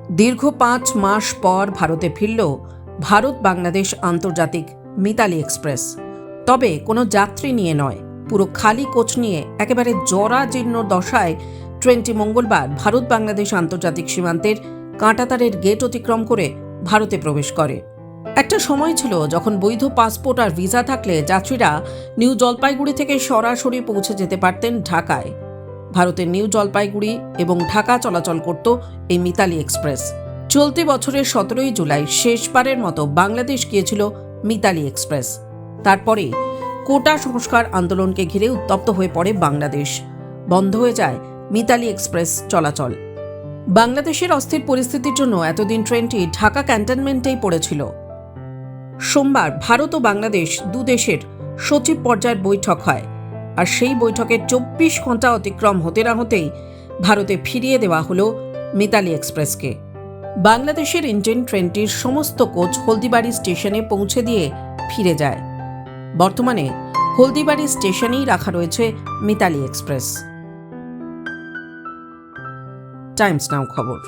দীর্ঘ 5 মাস পর ভারতে ফিরল ভারত বাংলাদেশ আন্তর্জাতিক মিতালি এক্সপ্রেস। তবে কোনো যাত্রী নিয়ে নয়, পুরো খালি কোচ নিয়ে একেবারে জরাজীর্ণ দশায় ট্রেনটি মঙ্গলবার ভারত বাংলাদেশ আন্তর্জাতিক সীমান্তের কাঁটাতারের গেট অতিক্রম করে ভারতে প্রবেশ করে। একটা সময় ছিল যখন বৈধ পাসপোর্ট আর ভিসা থাকলে যাত্রীরা নিউ জলপাইগুড়ি থেকে সরাসরি পৌঁছে যেতে পারতেন ঢাকায়। ভারতের নিউ জলপাইগুড়ি এবং ঢাকা চলাচল করত এই মিতালি এক্সপ্রেস। চলতি বছরের 17 জুলাই শেষবারের মতো বাংলাদেশ গিয়েছিল মিতালি এক্সপ্রেস। তারপরে কোটা সংস্কার আন্দোলনকে ঘিরে উত্তপ্ত হয়ে পড়ে বাংলাদেশ। বন্ধ হয়ে যায় মিতালি এক্সপ্রেস চলাচল। বাংলাদেশের অস্থির পরিস্থিতির জন্য এতদিন ট্রেনটি ঢাকা ক্যান্টনমেন্টেই পড়েছিল। সোমবার ভারত ও বাংলাদেশ দু দেশের সচিব পর্যায়ের বৈঠক হয়, আর সেই বৈঠকের 24 ঘন্টা অতিক্রম হতে না হতেই ভারতে ফিরিয়ে দেওয়া হলো মিতালি এক্সপ্রেসকে। বাংলাদেশের ইঞ্জিন ট্রেনটির সমস্ত কোচ হলদিবাড়ি স্টেশনে পৌঁছে দিয়ে ফিরে যায়। বর্তমানে হলদিবাড়ি স্টেশনেই রাখা রয়েছে মিতালি এক্সপ্রেস। টাইমস নাও খবর।